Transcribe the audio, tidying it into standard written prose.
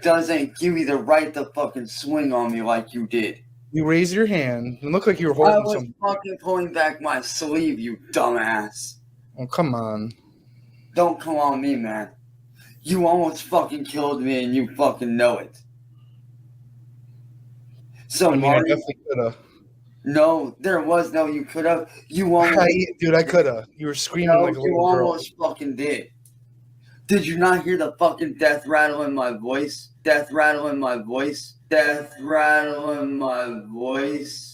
doesn't give you the right to fucking swing on me like you did. You raised your hand. It looked like you were I holding was something. fucking pulling back my sleeve, you dumbass. Oh, come on. Don't come on me, man. You almost fucking killed me and you fucking know it. So, I mean, Marty, I definitely could have. no, there was no you could have. You almost, Dude, I could have. You were screaming like a you little girl. almost fucking did. Did you not hear the fucking death rattle in my voice? Death rattle in my voice? Death rattle in my voice?